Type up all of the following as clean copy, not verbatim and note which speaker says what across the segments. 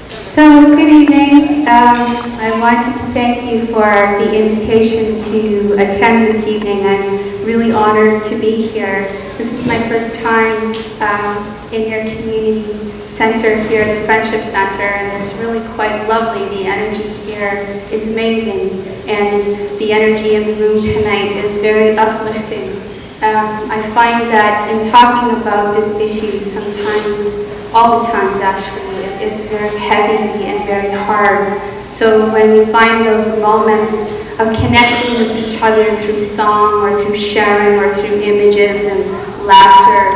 Speaker 1: So, good evening. I wanted to thank you for the invitation to attend this evening. I'm really honored to be here. This is my first time in your community center here at the Friendship Center, and it's really quite lovely. The energy here is amazing, and the energy in the room tonight is very uplifting. I find that in talking about this issue sometimes, all the times actually, it's very heavy and very hard. So when we find those moments of connecting with each other through song or through sharing or through images and laughter,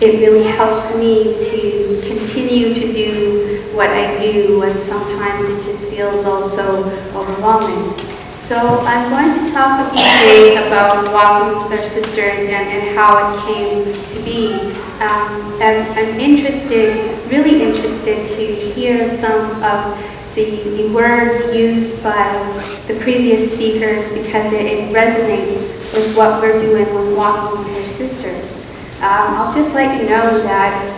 Speaker 1: it really helps me to continue to do what I do, and sometimes it just feels also overwhelming. So I'm going to talk with you today about walking with our sisters and how it came to be. I'm really interested to hear some of the words used by the previous speakers because it resonates with what we're doing when walking with our sisters. I'll just let you know that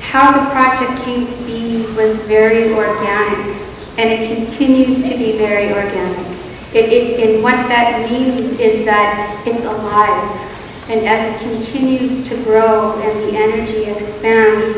Speaker 1: how the project came to be was very organic, and it continues to be very organic. And what that means is that it's alive. And as it continues to grow and the energy expands,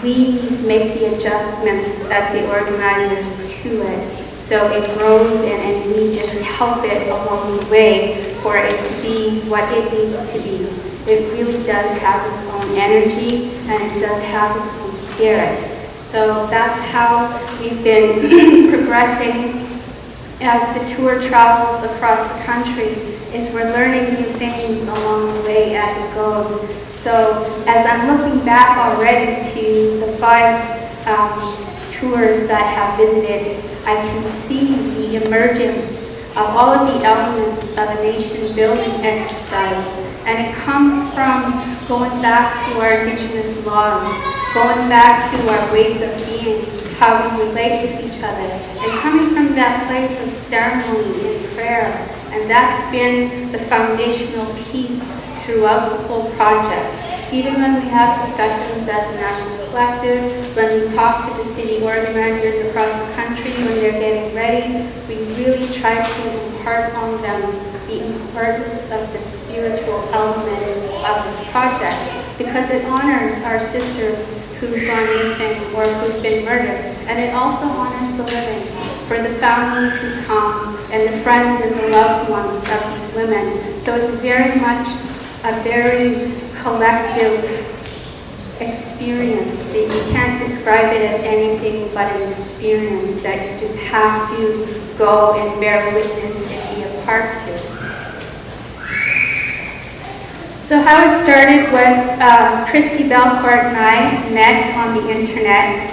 Speaker 1: we make the adjustments as the organizers to it. So it grows and we just help it along the way for it to be what it needs to be. It really does have its own energy and it does have its own spirit. So that's how we've been progressing as the tour travels across the country, is we're learning new things along the way as it goes. So as I'm looking back already to the 5 tours that have visited, I can see the emergence of all of the elements of a nation building exercise. And it comes from going back to our Indigenous laws, going back to our ways of being, how we relate with each other, and coming from that place of ceremony and prayer. And that's been the foundational piece throughout the whole project. Even when we have discussions as a national collective, when we talk to the city organizers across the country when they're getting ready, we really try to impart on them the importance of the spiritual element of this project, because it honors our sisters who've gone missing or who've been murdered. And it also honors the living, for the families who come and the friends and the loved ones of these women. So it's very much a very collective experience. You can't describe it as anything but an experience that you just have to go and bear witness and be a part to. So how it started was Christy Belcourt and I met on the internet,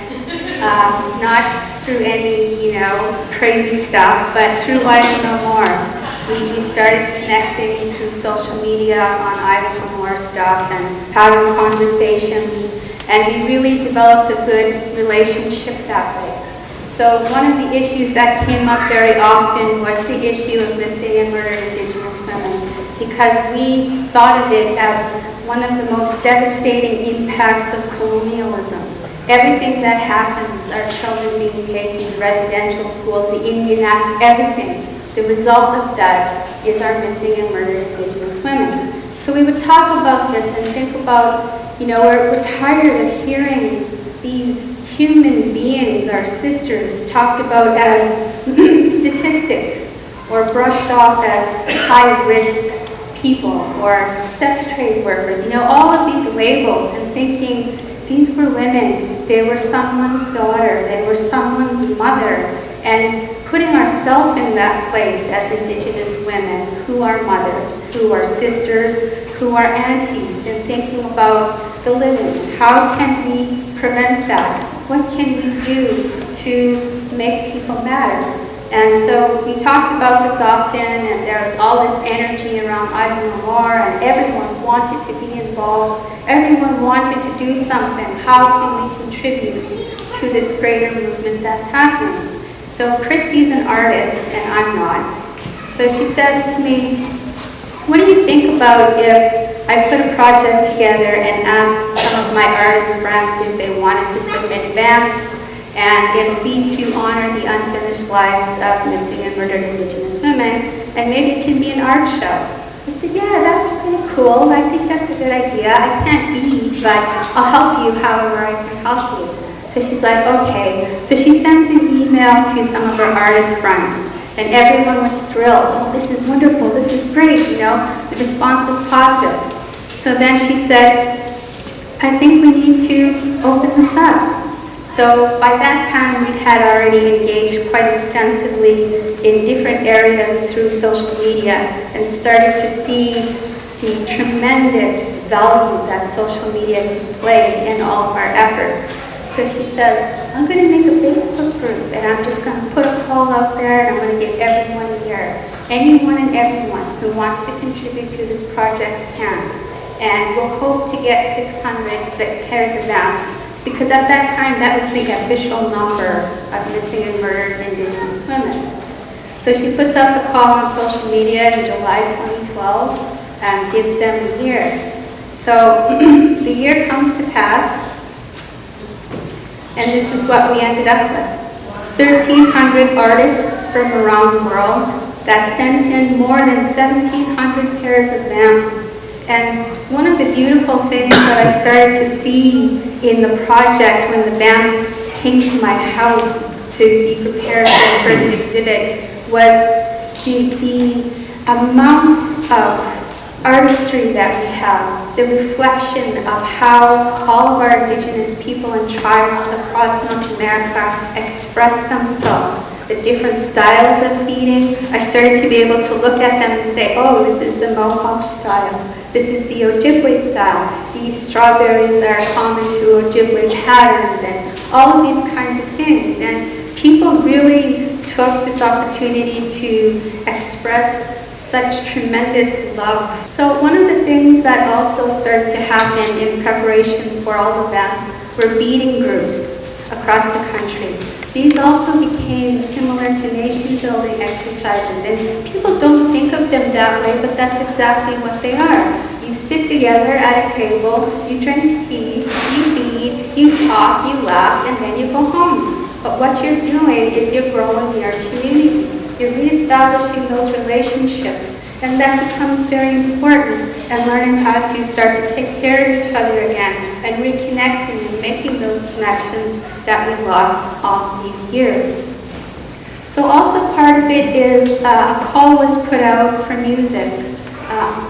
Speaker 1: not through any, crazy stuff, but through I Will Know More. We started connecting through social media on I Will Know More stuff and having conversations, and we really developed a good relationship that way. So one of the issues that came up very often was the issue of missing and murdered Indigenous women, because we thought of it as one of the most devastating impacts of colonialism. Everything that happens, our children being taken to residential schools, the Indian Act, everything, the result of that is our missing and murdered Indigenous women. So we would talk about this and think about, we're tired of hearing these human beings, our sisters, talked about as statistics or brushed off as high-risk people or sex trade workers, all of these labels, and thinking these were women, they were someone's daughter, they were someone's mother, and putting ourselves in that place as Indigenous women who are mothers, who are sisters, who are aunties, and thinking about the living. How can we prevent that? What can we do to make people matter? And so we talked about this often, and there was all this energy around I Will Know More, and everyone wanted to be involved. Everyone wanted to do something. How can we contribute to this greater movement that's happening? So Christy's an artist, and I'm not. So she says to me, what do you think about if I put a project together and asked some of my artist friends if they wanted to submit bands And it'll be to honor the unfinished lives of missing and murdered Indigenous women, and maybe it can be an art show. I said, yeah, that's pretty cool. I think that's a good idea. I can't be, but I'll help you however I can help you. So she's like, okay. So she sends an email to some of her artist friends, and everyone was thrilled. Oh, this is wonderful. This is great. You know, the response was positive. So then she said, I think we need to open this up. So by that time, we had already engaged quite extensively in different areas through social media and started to see the tremendous value that social media can play in all of our efforts. So she says, I'm going to make a Facebook group and I'm just going to put a call out there and I'm going to get everyone here. Anyone and everyone who wants to contribute to this project can. And we'll hope to get 600 pairs of vamps, because at that time that was the official number of missing and murdered Indigenous women. So she puts out the call on social media in July 2012 and gives them a year. So the year comes to pass, and this is what we ended up with. 1,300 artists from around the world that sent in more than 1,700 pairs of vamps. And one of the beautiful things that I started to see in the project when the vamps came to my house to be prepared for the first exhibit was the amount of artistry that we have, the reflection of how all of our Indigenous people and tribes across North America express themselves, the different styles of beading. I started to be able to look at them and say, oh, this is the Mohawk style. This is the Ojibwe style. These strawberries are common to Ojibwe patterns and all of these kinds of things. And people really took this opportunity to express such tremendous love. So one of the things that also started to happen in preparation for all the events were beading groups across the country. These also became similar to nation-building exercises, and people don't think of them that way, but that's exactly what they are. You sit together at a table, you drink tea, you bead, you talk, you laugh, and then you go home. But what you're doing is you're growing your community. You're reestablishing those relationships, and that becomes very important, and learning how to start to take care of each other again, and reconnecting and making those connections that we lost all these years. So also part of it is a call was put out for music.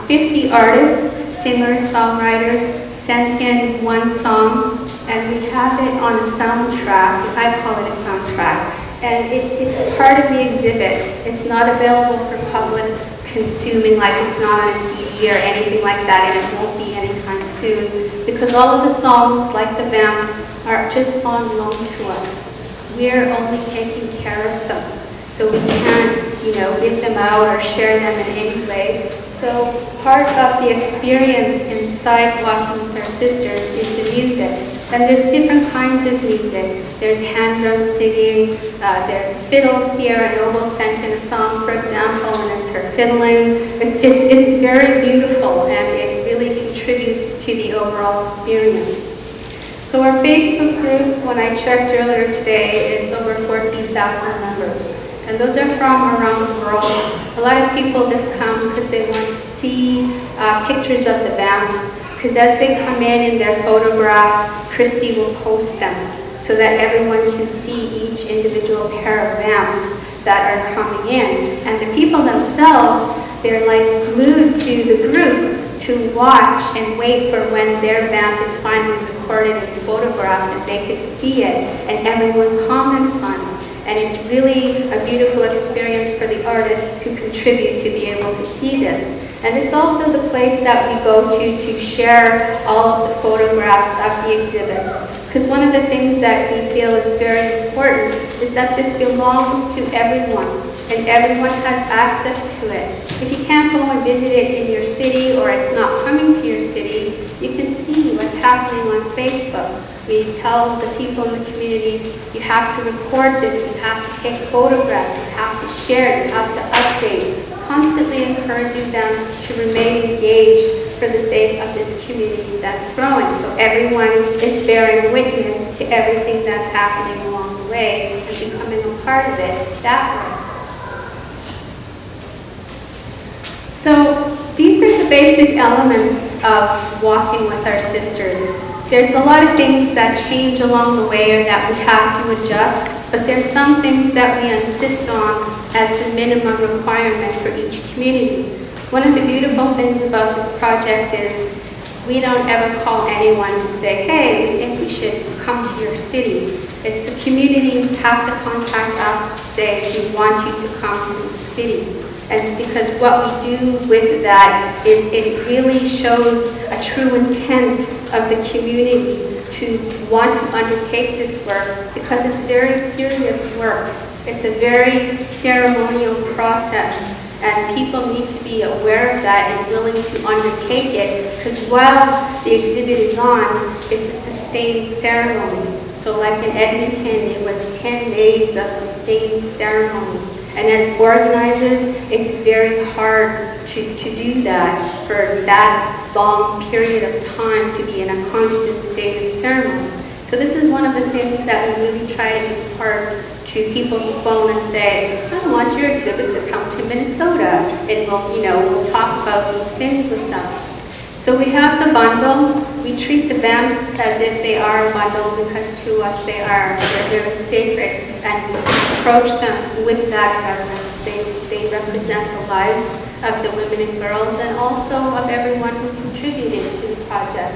Speaker 1: 50 artists, singers, songwriters sent in one song, and we have it on a soundtrack. I call it a soundtrack. And it's part of the exhibit. It's not available for public consuming, like it's not on a CD or anything like that, and it won't be anytime soon, because all of the songs, like the vamps, are just on loan to us. We're only taking care of them, so we can't, give them out or share them in any way. So part of the experience inside Walking with Our Sisters is the music. And there's different kinds of music. There's hand drum singing, there's fiddles here, and Noble sent in a song, for example, and it's her fiddling. It's very beautiful, and it really contributes to the overall experience. So our Facebook group, when I checked earlier today, is over 14,000 members. And those are from around the world. A lot of people just come because they want to see pictures of the vamps, because as they come in they're photographed, Christy will post them so that everyone can see each individual pair of vamps that are coming in. And the people themselves, they're like glued to the group to watch and wait for when their vamp is finally recorded and photographed, and they could see it, and everyone comments on it. And it's really a beautiful experience for the artists who contribute to be able to see this. And it's also the place that we go to share all of the photographs of the exhibits. Because one of the things that we feel is very important is that this belongs to everyone, and everyone has access to it. If you can't go and visit it in your city, or it's not coming to your city, you can see what's happening on Facebook. We tell the people in the community, you have to record this, you have to take photographs, you have to share, you have to update, constantly encouraging them to remain engaged for the sake of this community that's growing. So everyone is bearing witness to everything that's happening along way and becoming a part of it that way. So these are the basic elements of walking with our sisters. There's a lot of things that change along the way or that we have to adjust, but there's some things that we insist on as the minimum requirement for each community. One of the beautiful things about this project is we don't ever call anyone to say, hey, we think we should come to your city. It's the communities have to contact us to say, we want you to come to the city. And because what we do with that is it really shows a true intent of the community to want to undertake this work, because it's very serious work. It's a very ceremonial process, and people need to be aware of that and willing to undertake it, because while the exhibit is on, it's a sustained ceremony. So like in Edmonton, it was 10 days of sustained ceremony. And as organizers, it's very hard to do that for that long period of time, to be in a constant state of ceremony. So this is one of the things that we really try to impart to people who phone and say, I want your exhibit to come to Minnesota. And we'll talk about these things with them. So we have the bundle. We treat the vamps as if they are a bundle, because to us they're very sacred, and we approach them with that reverence. They represent the lives of the women and girls, and also of everyone who contributed to the project.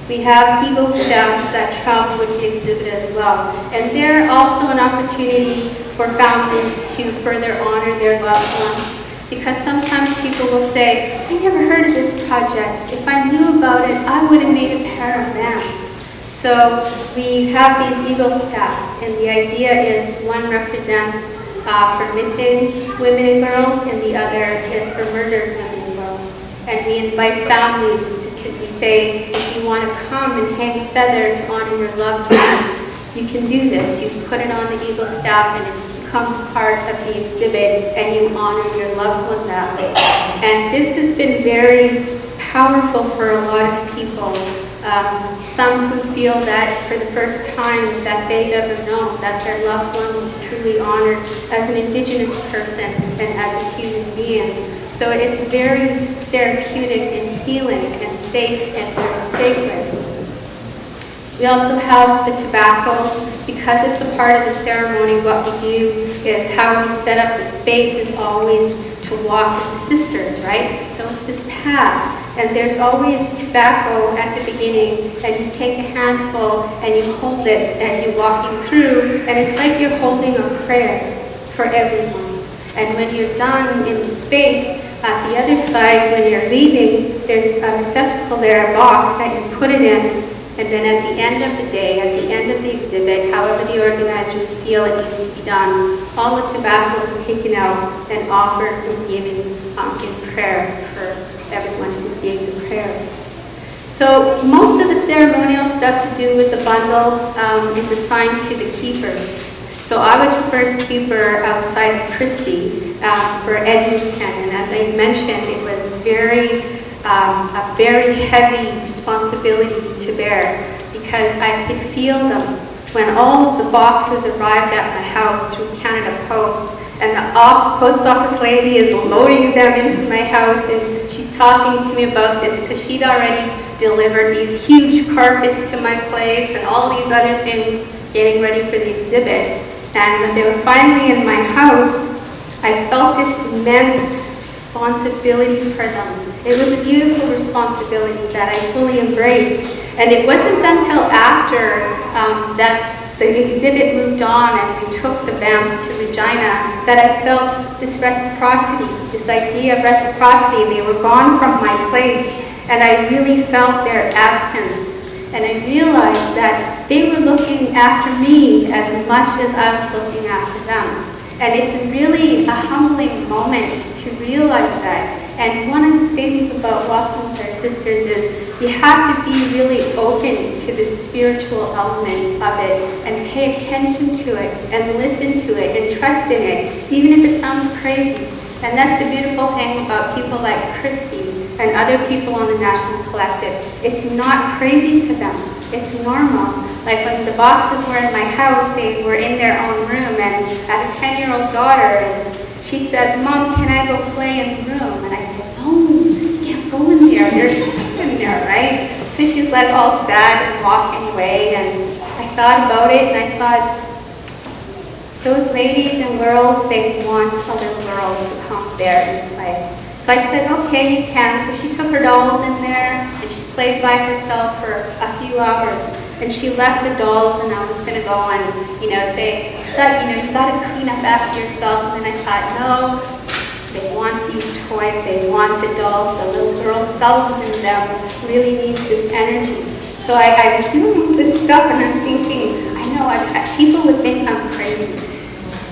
Speaker 1: We have eagle staffs that travel with the exhibit as well, and they're also an opportunity for families to further honor their loved ones. Because sometimes people will say, I never heard of this project. If I knew about it, I would have made a pair of vamps. So we have these eagle staffs, and the idea is one represents for missing women and girls, and the other is for murdered women and girls. And we invite families to simply say, if you want to come and hang a feather to honor your loved one, you can do this. You can put it on the eagle staff, and it becomes part of the exhibit, and you honor your loved one that way. And this has been very powerful for a lot of people. Some who feel that for the first time that they've ever known that their loved one was truly honored as an Indigenous person and as a human being. So it's very therapeutic and healing and safe and sacred. We also have the tobacco. Because it's a part of the ceremony, what we do is how we set up the space is always to walk with the sisters, right? So it's this path, and there's always tobacco at the beginning, and you take a handful and you hold it as you're walking through, and it's like you're holding a prayer for everyone. And when you're done in the space, at the other side, when you're leaving, there's a receptacle there, a box that you put it in. And then at the end of the day, at the end of the exhibit, however the organizers feel it needs to be done, all the tobacco is taken out and offered and given in prayer for everyone who gave the prayers. So most of the ceremonial stuff to do with the bundle is assigned to the keepers. So I was the first keeper outside Christie for Edmonton, and as I mentioned, it was a very heavy responsibility to bear, because I could feel them when all of the boxes arrived at my house through Canada Post, and the post office lady is loading them into my house, and she's talking to me about this because she'd already delivered these huge carpets to my place and all these other things getting ready for the exhibit. And when they were finally in my house, I felt this immense responsibility for them. It was a beautiful responsibility that I fully embraced. And it wasn't until after that the exhibit moved on and we took the vamps to Regina that I felt this reciprocity, this idea of reciprocity. They were gone from my place, and I really felt their absence. And I realized that they were looking after me as much as I was looking after them. And it's really a humbling moment to realize that. And one of the things about walking with our sisters is you have to be really open to the spiritual element of it and pay attention to it and listen to it and trust in it, even if it sounds crazy. And that's the beautiful thing about people like Christy and other people on the National Collective. It's not crazy to them. It's normal. Like when the boxes were in my house, they were in their own room, and I have a 10-year-old daughter, and she says, "Mom, can I go play in the room?" And I said, "No, you can't go in there. There's stuff in there, right?" So she's like all sad and walking away, and I thought about it, and I thought, those ladies and girls, they want a little girl to come there and play. So I said, "Okay, you can." So she took her dolls in there, and she played by herself for a few hours. And she left the dolls, and I was going to go and, say, you got to clean up after yourself. And then I thought, no, they want these toys, they want the dolls, the little girl selves in them really needs this energy. So I was doing all this stuff, and I'm thinking, I know people would think I'm crazy.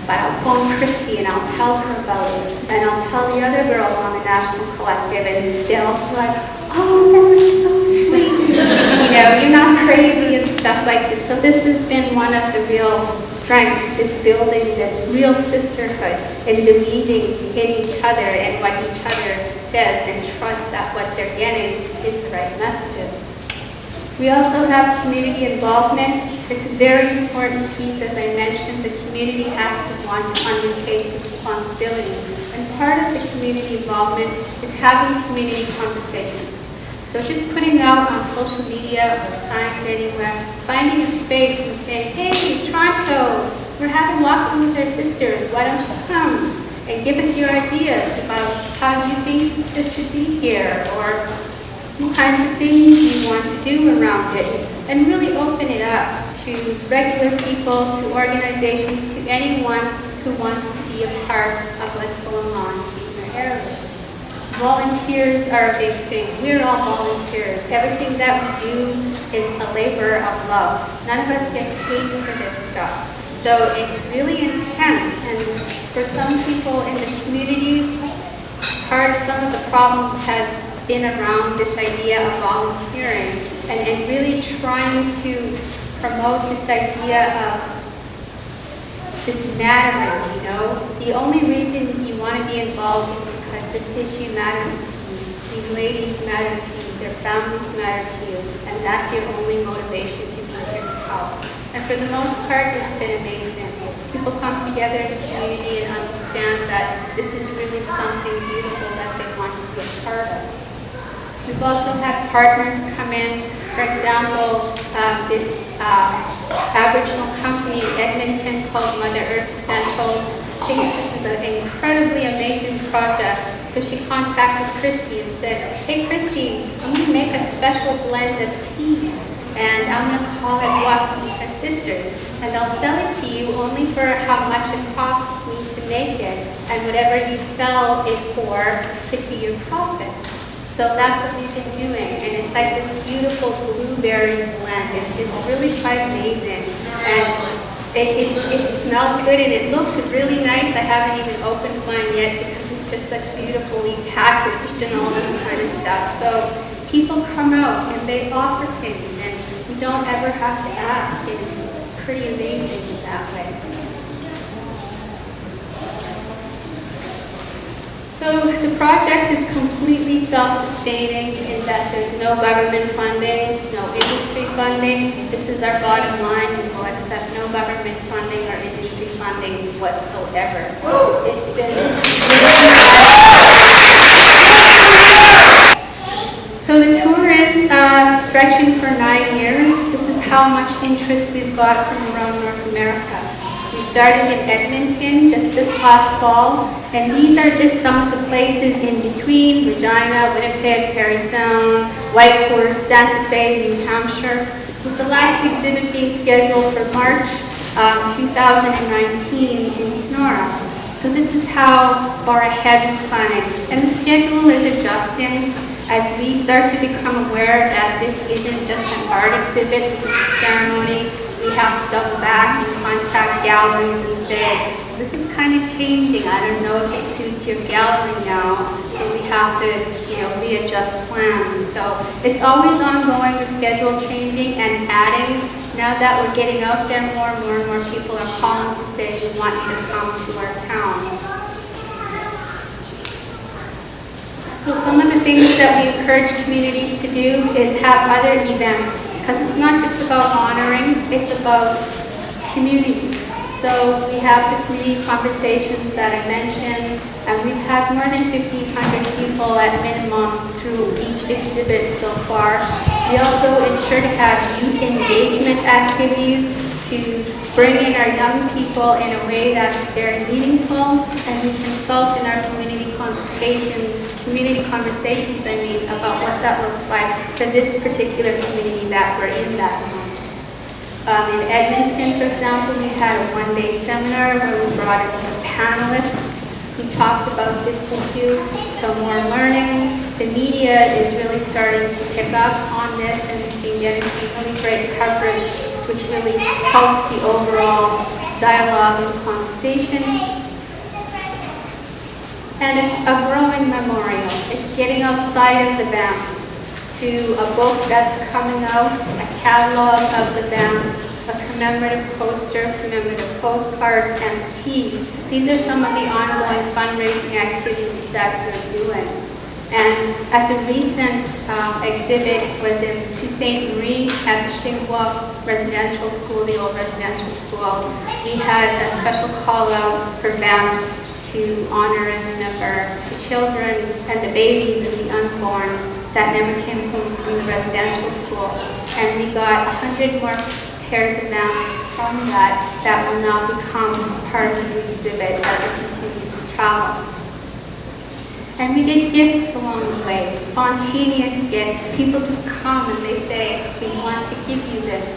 Speaker 1: But I'll phone Christy and I'll tell her about it. And I'll tell the other girls on the National Collective, and they'll be like, "Oh, that was so sweet." You're not crazy and stuff like this. So this has been one of the real strengths, is building this real sisterhood and believing in each other and what each other says, and trust that what they're getting is the right messages. We also have community involvement. It's a very important piece. As I mentioned, the community has to want to undertake the responsibility. And part of the community involvement is having community conversations. So just putting out on social media or signs anywhere, finding a space and saying, "Hey, Toronto, we're having walking with our sisters. Why don't you come and give us your ideas about how you think it should be here, or what kinds of things you want to do around it," and really open it up to regular people, to organizations, to anyone who wants to be a part of what's going on in their area. Volunteers are a big thing. We're all volunteers. Everything that we do is a labor of love. None of us get paid for this stuff. So it's really intense. And for some people in the communities, part of some of the problems has been around this idea of volunteering and really trying to promote this idea of this mattering, The only reason you want to be involved is because this issue matters to you. These ladies matter to you. Their families matter to you. And that's your only motivation to be here to help. And for the most part, it's been amazing. People come together in the community and understand that this is really something beautiful that they want to be a part of. We've also had partners come in. For example, this Aboriginal company in Edmonton called Mother Earth Essentials thinks this is an incredibly amazing project. So she contacted Christy and said, "Hey Christy, I'm going to make a special blend of tea, and I'm going to call it Walking with Our Sisters. And I'll sell it to you only for how much it costs me to make it, and whatever you sell it for could be your profit." So that's what we've been doing, and it's like this beautiful blueberry blend. It's really quite amazing, and it smells good, and it looks really nice. I haven't even opened mine yet because it's just such beautifully packaged and all this kind of stuff. So people come out and they offer things, and you don't ever have to ask, and it's pretty amazing that way. So the project is completely self-sustaining in that there's no government funding, no industry funding. This is our bottom line. We will accept no government funding or industry funding whatsoever. It's been so the tour is stretching for 9 years. This is how much interest we've got from around North America. We started in Edmonton just this past fall, and these are just some of the places in between: Regina, Winnipeg, Parry Sound, Whitehorse, Santa Fe, New Hampshire, with the last exhibit being scheduled for March 2019 in Kenora. So this is how far ahead we're planning. And the schedule is adjusting as we start to become aware that this isn't just an art exhibit, this is a ceremony. We have to double back and contact galleries and say, "This is kind of changing. I don't know if it suits your gallery now." So we have to, readjust plans. So it's always ongoing, the schedule changing and adding. Now that we're getting out there more and more people are calling to say, "We want you to come to our town." So some of the things that we encourage communities to do is have other events. because it's not just about honoring, it's about community. So we have the community conversations that I mentioned, and we've had more than 1,500 people at minimum through each exhibit so far. We also ensure to have youth engagement activities to bring in our young people in a way that's very meaningful, and we consult in our community conversations, about what that looks like for this particular community that we're in that month. In Edmonton, for example, we had a one-day seminar where we brought in some panelists. We talked about this issue, so more learning. The media is really starting to pick up on this, and we've been getting some really great coverage, which really helps the overall dialogue and conversation. And it's a growing memorial. It's getting outside of the banks to a book that's coming out, a catalog of the bands, a commemorative poster, commemorative postcards, and tea. These are some of the ongoing fundraising activities that we're doing. And at the recent exhibit was in Sault Ste. Marie at the Shingwa Residential School, the old residential school. We had a special call out for bands to honor and remember the children and the babies and the unborn that never came home from the residential school. And we got 100 more pairs of masks from that will now become part of the exhibit as it continues to travel. And we get gifts along the way, spontaneous gifts. People just come and they say, we want to give you this,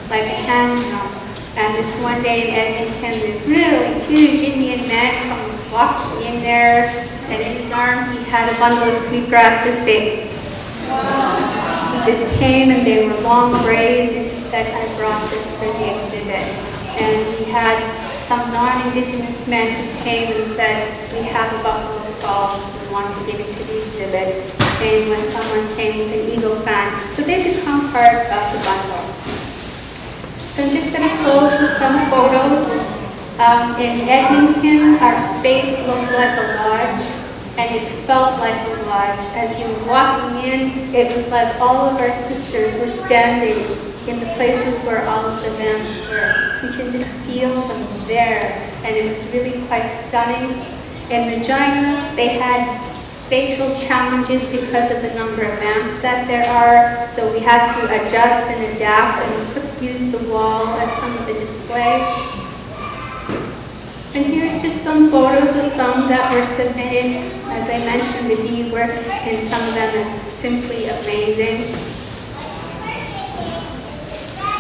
Speaker 1: like a hand drum. And this one day in Edmonton, this really huge Indian man comes walking in there, and in his arms he had a bundle of sweetgrass this big. He just came, and they were long braids, and he said, I brought this for the exhibit. And we had some non-Indigenous men who came and said, we have a buffalo skull, we want to give it to the exhibit. And when someone came with an eagle fan, so they become part of the bundle. So I'm just going to close with some photos. In Edmonton, our space looked like a lodge, and it felt like a lodge. As you were walking in, it was like all of our sisters were standing in the places where all of the vans were. You can just feel them there, and it was really quite stunning. In Regina, they had spatial challenges because of the number of vans that there are, so we had to adjust and adapt and use the wall as some of the displays. And here's just some photos of some that were submitted. As I mentioned, the beadwork in some of them is simply amazing.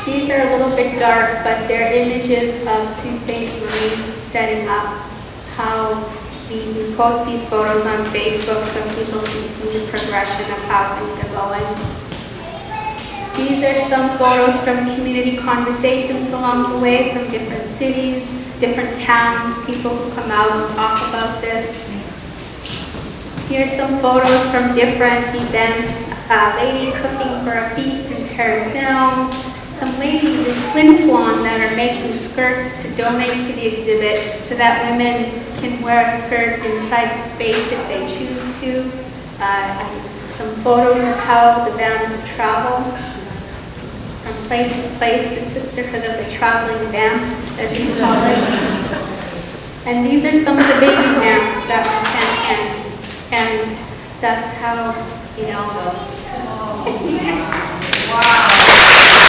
Speaker 1: These are a little bit dark, but they're images of Sault Ste. Marie setting up how we post these photos on Facebook so people can see the progression of how things are going. These are some photos from community conversations along the way from different cities, different towns, people who come out and talk about this. Here's some photos from different events. A lady cooking for a feast in Paris-Film. Some ladies in Flin Flon that are making skirts to donate to the exhibit so that women can wear a skirt inside the space if they choose to. Some photos of how the bands travel from place to place, the sisterhood of the traveling bands, as we call it. And these are some of the baby bands that were sent in. And that's how, you know, wow.